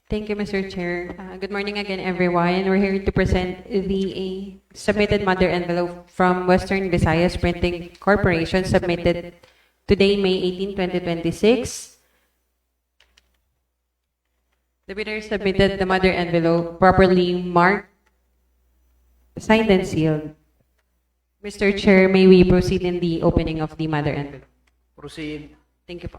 Thank you, Mr. Chair. Good morning again, everyone. We're here to present the submitted mother envelope from Western Visayas Printing Corporation submitted today, May 18, 2026. The bidder submitted the mother envelope properly marked, signed, and sealed. Mr. Chair, may we proceed in the opening of the mother envelope? Proceed. Thank you po.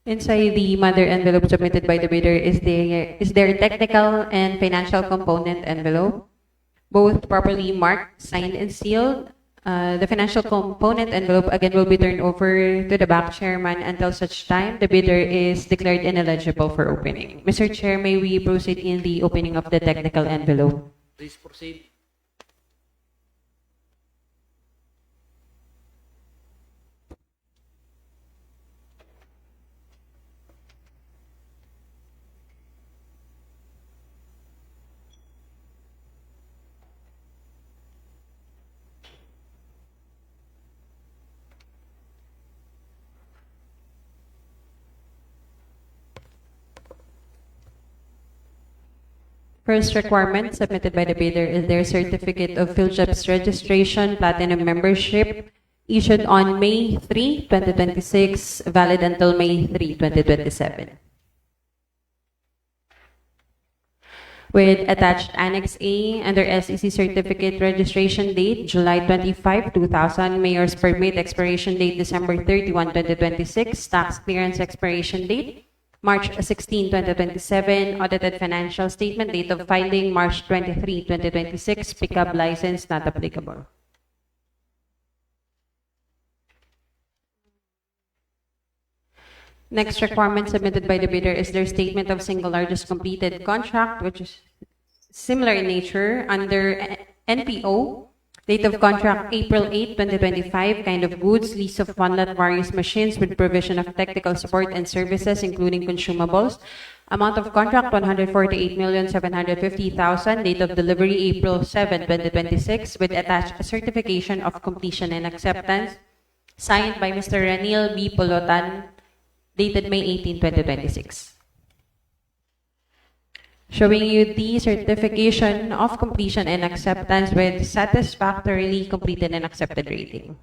Inside the mother envelope submitted by the bidder is their technical and financial component envelope, both properly marked, signed, and sealed. The financial component envelope again will be turned over to the back chairman until such time the bidder is declared ineligible for opening. Mr. Chair, may we proceed in the opening of the technical envelope? Please proceed. First requirement submitted by the bidder is their certificate of PhilJobs registration platinum membership issued on May 3, 2026, valid until May 3, 2027. With attached Annex A under SEC certificate registration date, July 25, 2000, Mayor's permit expiration date, December 31, 2026, tax clearance expiration date, March 16, 2027, audited financial statement, date of filing, March 23, 2026, pickup license not applicable. Next requirement submitted by the bidder is their statement of single largest completed contract, which is similar in nature under NPO. Date of contract, April 8, 2025, kind of goods, lease of Funlat various machines with provision of technical support and services, including consumables. Amount of contract, 148,750,000. Date of delivery, April 7, 2026, with attached certification of completion and acceptance, signed by Mr. Ranil B. Polotan, dated May 18, 2026. Showing you the certification of completion and acceptance with satisfactorily completed and accepted rating.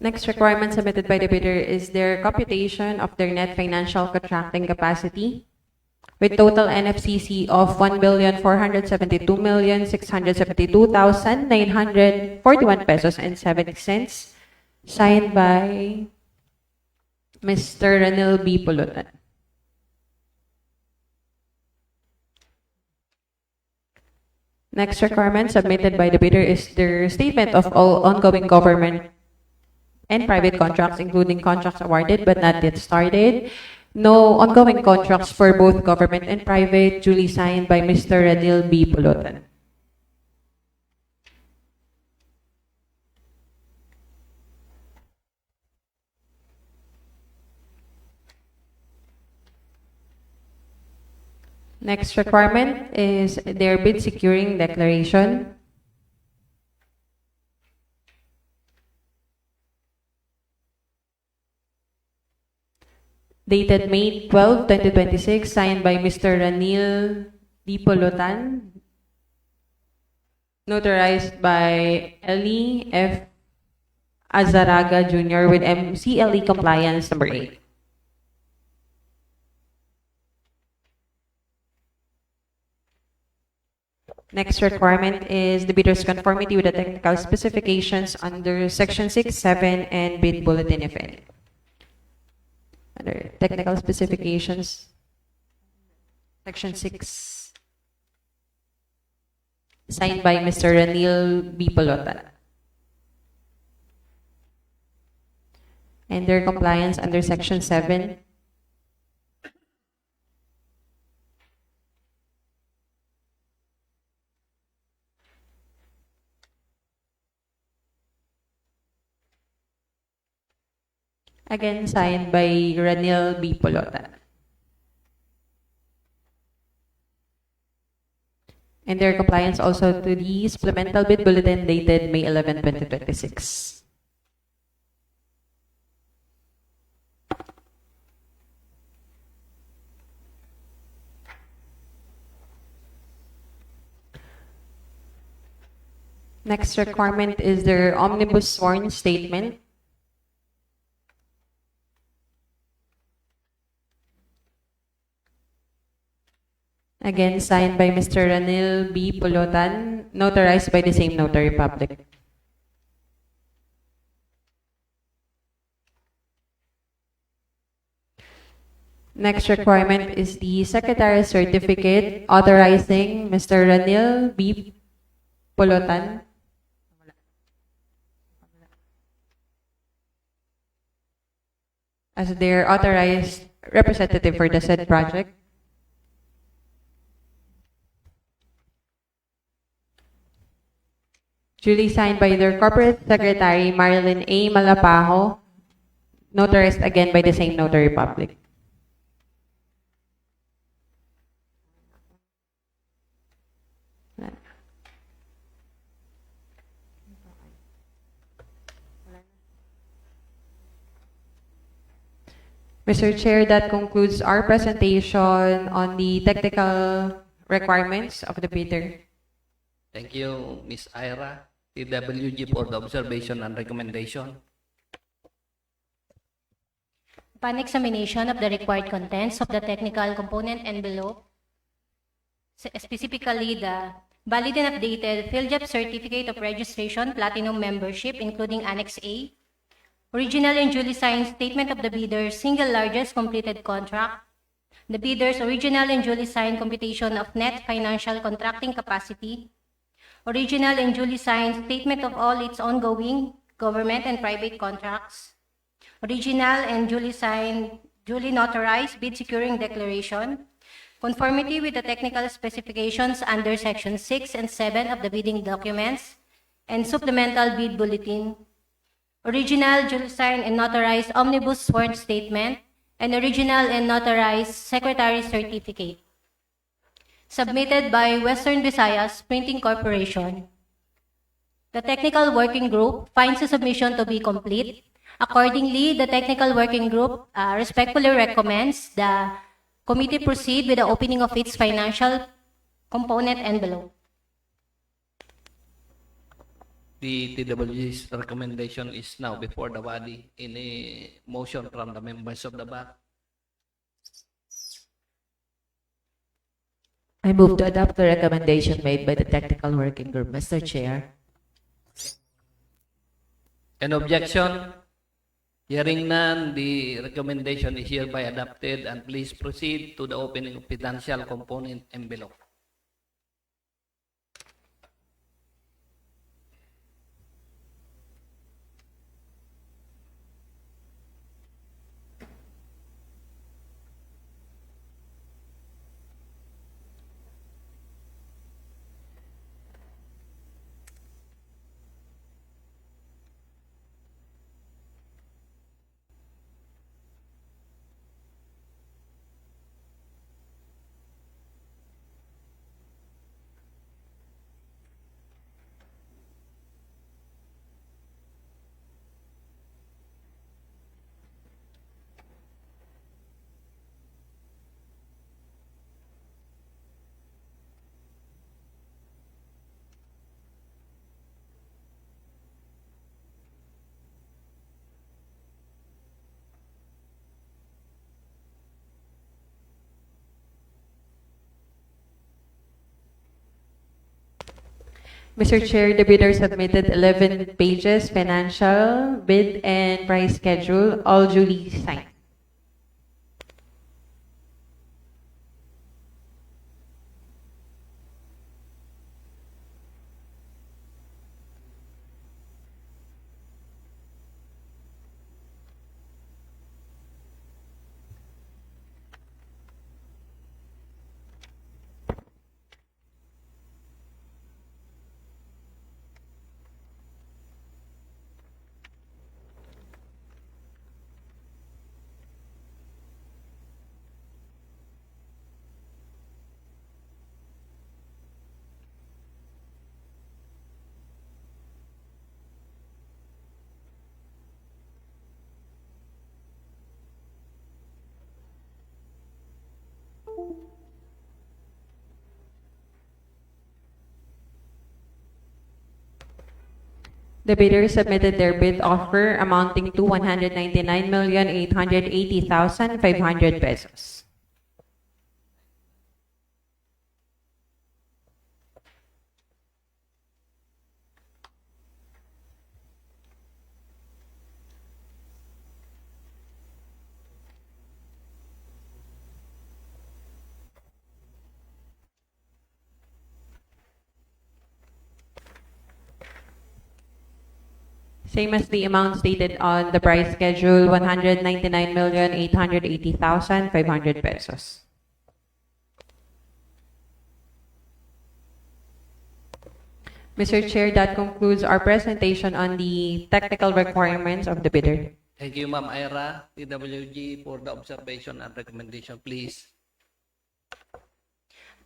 Next requirement submitted by the bidder is their computation of their net financial contracting capacity, with total NFCC of 1,472,672,941 pesos and 70 cents, signed by Mr. Ranil B. Pulutan. Next requirement submitted by the bidder is their statement of all ongoing government and private contracts, including contracts awarded but not yet started. No ongoing contracts for both government and private, duly signed by Mr. Ranil B. Pulutan. Next requirement is their bid securing declaration. Dated May 12, 2026, signed by Mr. Ranil D. Pulutan, notarized by Eli F. Azaraga Jr. with MCLE compliance number 8. Next requirement is the bidder's conformity with the technical specifications under Section 6, 7, and bid bulletin if any. Under technical specifications, Section 6, signed by Mr. Ranil B. Pulutan. And their compliance under Section 7, Again, signed by Ranil B. Polotan. And their compliance also to the supplemental bid bulletin dated May 11, 2026. Next requirement is their omnibus sworn statement. Again, signed by Mr. Ranil B. Polotan, notarized by the same notary public. Next requirement is the Secretary's certificate authorizing Mr. Ranil B. Polotan as their authorized representative for the said project. Duly signed by their corporate secretary, Marilyn A. Malapajo, notarized again by the same notary public. Mr. Chair, that concludes our presentation on the technical requirements of the bidder. Thank you, Ms. Ira, TWG, for the observation and recommendation. Upon examination of the required contents of the technical component envelope, specifically the valid and updated PhilJEP Certificate of Registration Platinum Membership, including Annex A, original and duly signed statement of the bidder's single largest completed contract, the bidder's original and duly signed computation of net financial contracting capacity, original and duly signed statement of all its ongoing government and private contracts, original and duly signed, duly notarized bid securing declaration, conformity with the technical specifications under Section 6 and 7 of the bidding documents, and supplemental bid bulletin, original, duly signed, and notarized omnibus sworn statement, and original and notarized secretary's certificate. Submitted by Western Visayas Printing Corporation. The Technical Working Group finds the submission to be complete. Accordingly, the Technical Working Group respectfully recommends the committee proceed with the opening of its financial component envelope. The TWG's recommendation is now before the body. Any motion from the members of the back? I move to adopt the recommendation made by the Technical Working Group, Mr. Chair. An objection? Hearing none, the recommendation is hereby adopted, and please proceed to the opening of financial component envelope. Mr. Chair, the bidder submitted 11 pages, financial, bid, and price schedule, all duly signed. The bidder submitted their bid offer amounting to 199,880,500 pesos. Same as the amount stated on the price schedule, 199,880,500 pesos. Mr. Chair, that concludes our presentation on the technical requirements of the bidder. Thank you, Ma'am Ira, TWG, for the observation and recommendation. Please.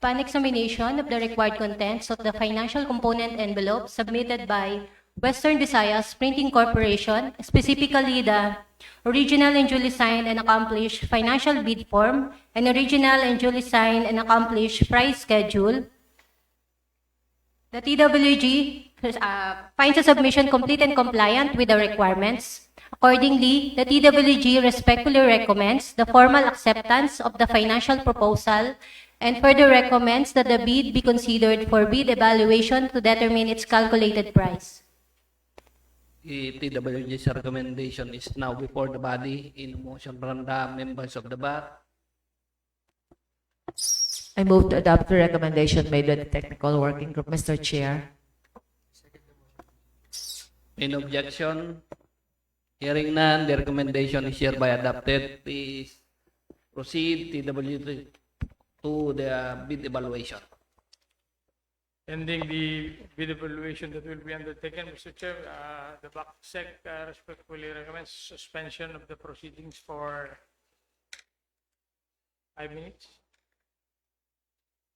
Upon examination of the required contents of the financial component envelope submitted by Western Visayas Printing Corporation, specifically the original and duly signed and accomplished financial bid form and original and duly signed and accomplished price schedule, the TWG finds the submission complete and compliant with the requirements. Accordingly, the TWG respectfully recommends the formal acceptance of the financial proposal and further recommends that the bid be considered for bid evaluation to determine its calculated price. The TWG's recommendation is now before the body in motion from the members of the bar. I move to adopt the recommendation made by the technical working group, Mr. Chair. In objection, hearing none, the recommendation is hereby adopted. Please proceed, TWG, to the bid evaluation. Pending the bid evaluation that will be undertaken, Mr. Chair, the BACSEC respectfully recommends suspension of the proceedings for 5 minutes.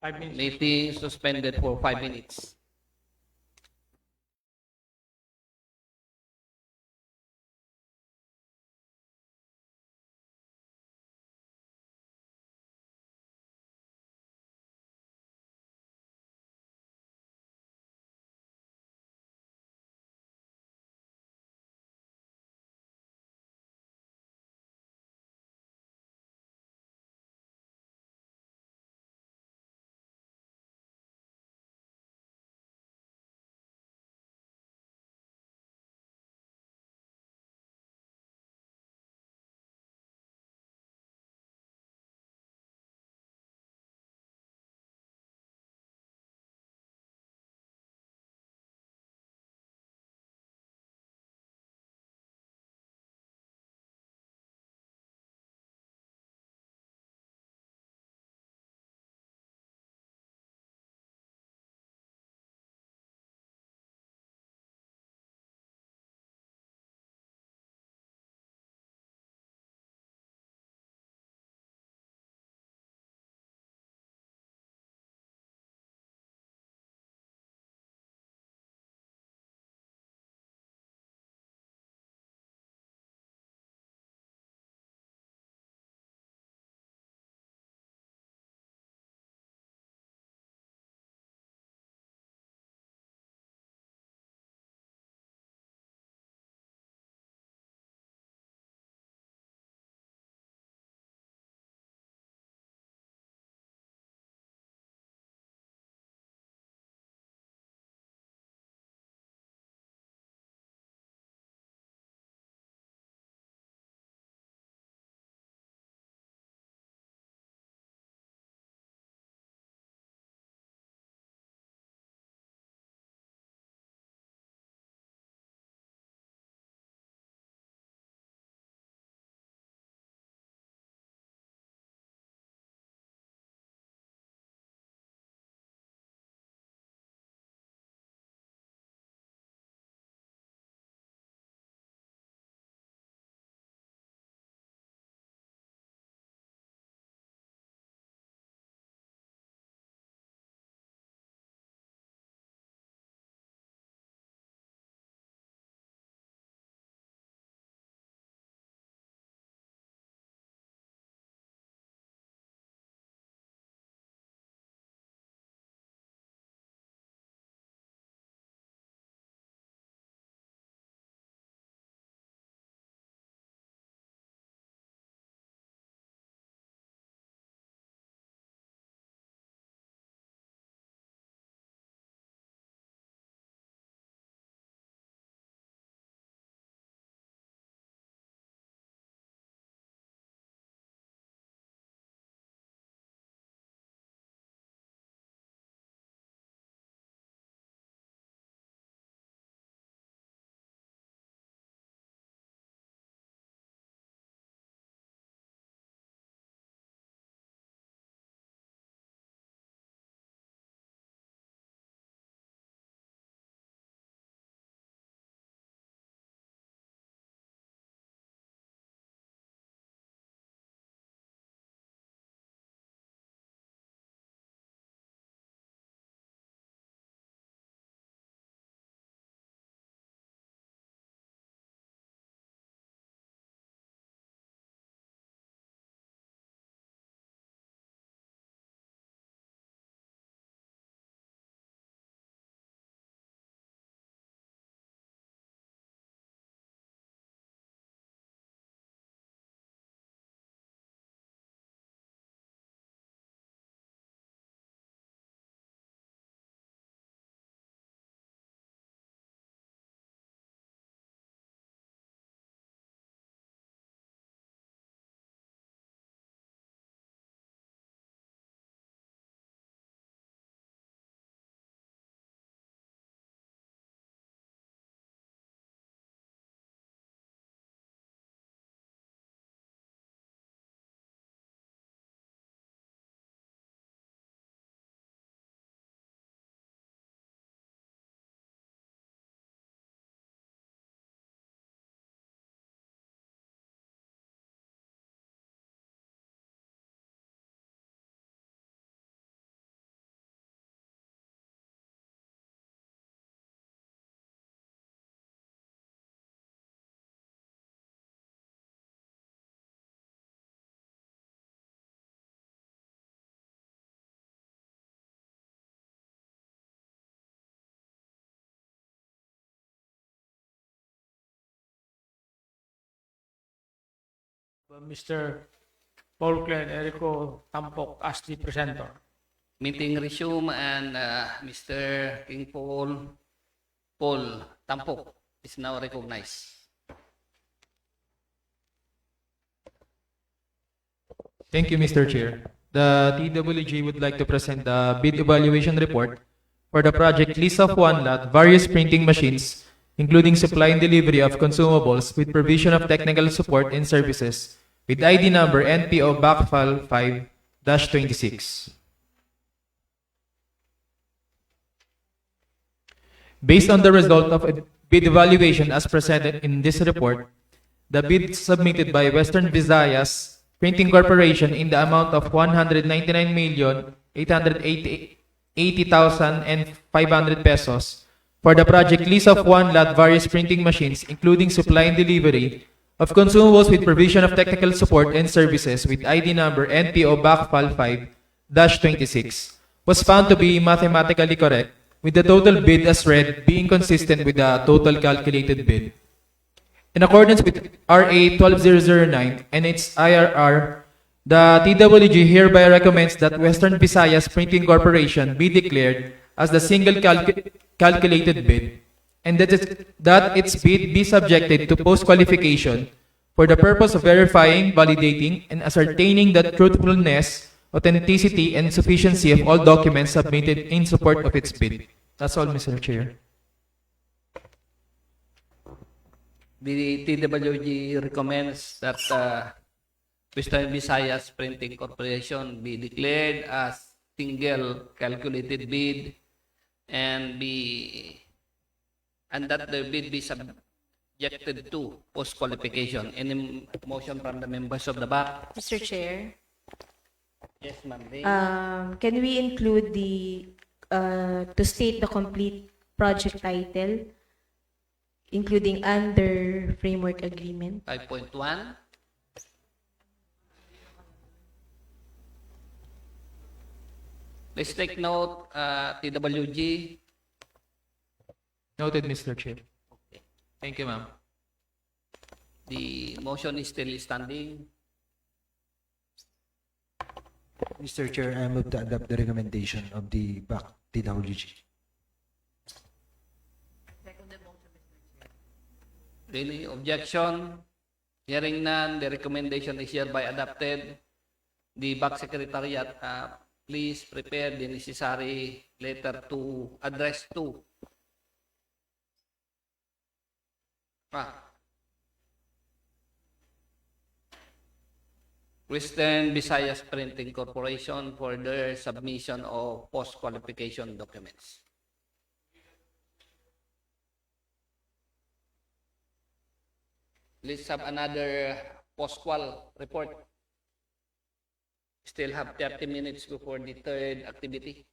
5 minutes. Meeting suspended for 5 minutes. Mr. Paul Clen Erico Tampok as the presenter. Meeting resume and Mr. King Paul Tampok is now recognized. Thank you, Mr. Chair. The TWG would like to present the bid evaluation report for the project List of One Lot, various printing machines, including supply and delivery of consumables with provision of technical support and services, with ID number NPO Backfile 5-26. Based on the result of a bid evaluation as presented in this report, the bid submitted by Western Visayas Printing Corporation in the amount of 199,880,500 pesos for the project List of One Lot, various printing machines, including supply and delivery of consumables with provision of technical support and services with ID number NPO Backfile 5-26 was found to be mathematically correct, with the total bid as read being consistent with the total calculated bid. In accordance with RA 12009 and its IRR, the TWG hereby recommends that Western Visayas Printing Corporation be declared as the single calculated bid, and that its bid be subjected to post-qualification for the purpose of verifying, validating, and ascertaining the truthfulness, authenticity, and sufficiency of all documents submitted in support of its bid. That's all, Mr. Chair. The TWG recommends that Western Visayas Printing Corporation be declared as single calculated bid and that the bid be subjected to post qualification. Any motion from the members of the back? Mr. Chair, Yes, ma'am. can we include the, to state the complete project title, including under framework agreement? 5.1. Please take note, TWG. Noted, Mr. Chair. Thank you, ma'am. The motion is still standing. Mr. Chair, I move to adopt the recommendation of the BAC TWG. Any objection? Hearing none, the recommendation is hereby adopted. The back secretariat, please prepare the necessary letter to address to Western Visayas Printing Corporation for their submission of post-qualification documents. Let's have another post-qual report. Still have 30 minutes before the third activity.